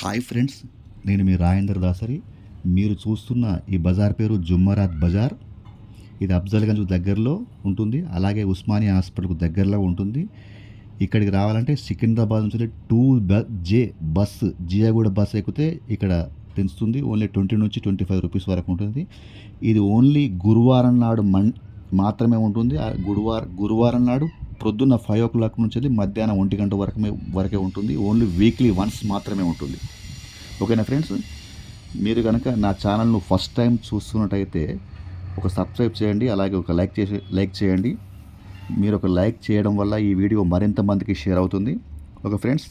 Hi friends, నేను మీ రాజేందర్ దాసరి. మీరు చూస్తున్న ఈ బజార్ పేరు జుమ్మరాత్ బజార్. ఇది అఫ్జల్గంజ్ దగ్గరలో ఉంటుంది, అలాగే ఉస్మానియా హాస్పిటల్కు దగ్గరలో ఉంటుంది. ఇక్కడికి రావాలంటే సికింద్రాబాద్ నుంచి 2J బస్సు, జియాగూడ బస్సు ఎక్కితే ఇక్కడ తెలుస్తుంది. ఓన్లీ 20 నుంచి 25 రూపీస్ వరకు ఉంటుంది. ఇది ఓన్లీ గురువారం నాడు మాత్రమే ఉంటుంది. గురువారం నాడు ప్రొద్దున్న 5 o'clock నుంచి మధ్యాహ్నం 1 గంట వరకే ఉంటుంది. ఓన్లీ వీక్లీ వన్స్ మాత్రమే ఉంటుంది. ఓకేనా ఫ్రెండ్స్, మీరు కనుక నా ఛానల్ను ఫస్ట్ టైం చూస్తున్నట్టయితే ఒక సబ్స్క్రైబ్ చేయండి, అలాగే ఒక లైక్ చేయండి. మీరు ఒక లైక్ చేయడం వల్ల ఈ వీడియో మరింత మందికి షేర్ అవుతుంది. ఓకే ఫ్రెండ్స్,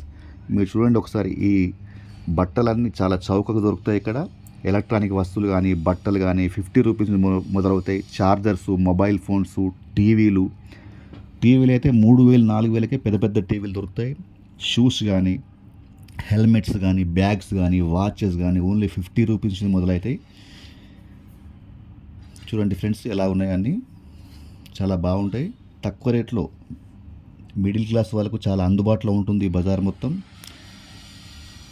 మీరు చూడండి ఒకసారి. ఈ బట్టలన్నీ చాలా చౌకగా దొరుకుతాయి ఇక్కడ. ఎలక్ట్రానిక్ వస్తువులు కానీ, బట్టలు కానీ 50 రూపీస్ మొదలవుతాయి. చార్జర్సు, మొబైల్ ఫోన్సు, టీవీలు అయితే 3,000 4,000కే పెద్ద పెద్ద టీవీలు దొరుకుతాయి. షూస్ కానీ, హెల్మెట్స్ కానీ, బ్యాగ్స్ కానీ, వాచెస్ కానీ ఓన్లీ 50 రూపీస్ నుంచి మొదలవుతాయి. చూడండి ఫ్రెండ్స్ ఎలా ఉన్నాయన్నీ, చాలా బాగుంటాయి. తక్కువ రేట్లో మిడిల్ క్లాస్ వాళ్ళకు చాలా అందుబాటులో ఉంటుంది ఈ బజార్ మొత్తం.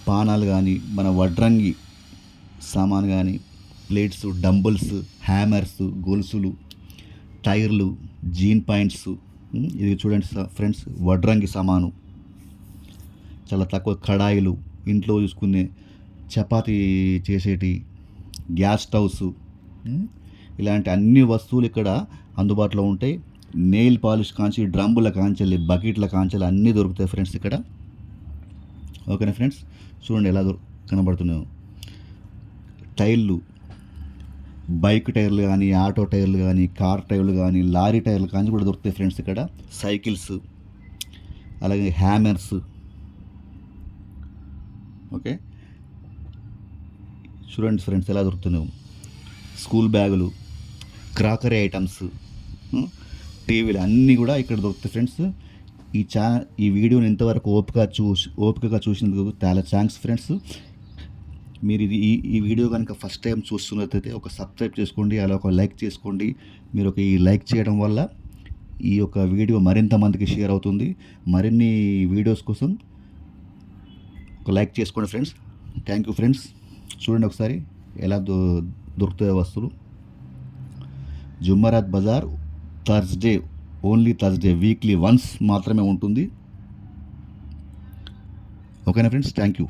పానాలు కానీ, మన వడ్రంగి సామాన్ కానీ, ప్లేట్స్, డంబుల్స్, హ్యామర్స్, గొలుసులు, టైర్లు, జీన్ పాయింట్స్. ఇది చూడండి ఫ్రెండ్స్, వడ్రంగి సామాను చాలా తక్కువ. కడాయిలు, ఇంట్లో చూసుకునే చపాతీ చేసేటి గ్యాస్ స్టవ్స్, ఇలాంటి అన్ని వస్తువులు ఇక్కడ అందుబాటులో ఉంటాయి. నెయిల్ పాలిష్ కాంచి, డ్రమ్ముల కాంచెల్లి, బకెట్ల కాంచెల్లి అన్నీ దొరుకుతాయి ఫ్రెండ్స్ ఇక్కడ. ఓకేనా ఫ్రెండ్స్, చూడండి ఎలా కనబడుతున్నాయో. టైర్లు, బైక్ టైర్లు కానీ, ఆటో టైర్లు కానీ, కార్ టైర్లు కానీ, లారీ టైర్లు కానీ కూడా దొరుకుతాయి ఫ్రెండ్స్ ఇక్కడ. సైకిల్స్, అలాగే హ్యామర్స్. ఓకే, చూడండి ఫ్రెండ్స్ ఎలా దొరుకుతున్నాయి. స్కూల్ బ్యాగులు, క్రాకరీ ఐటమ్స్, టీవీలు అన్నీ కూడా ఇక్కడ దొరుకుతాయి ఫ్రెండ్స్. ఈ వీడియోని ఇంతవరకు ఓపికగా చూసినందుకు చాలా థ్యాంక్స్ ఫ్రెండ్స్. మీరు ఈ వీడియో కనుక ఫస్ట్ టైం చూస్తున్నట్లయితే ఒక సబ్స్క్రైబ్ చేసుకోండి, అలా ఒక లైక్ చేసుకోండి. మీరు ఈ లైక్ చేయడం వల్ల ఈ యొక్క వీడియో మరింత మందికి షేర్ అవుతుంది. మరిన్ని వీడియోస్ కోసం ఒక లైక్ చేసుకోండి ఫ్రెండ్స్. Thank you friends. చూడండి ఒకసారి ఎలా దొరుకుతాయో వస్తువులు. Jummerat Bazaar Thursday, only Thursday, weekly once మాత్రమే ఉంటుంది. ఓకేనా ఫ్రెండ్స్, థ్యాంక్ యూ.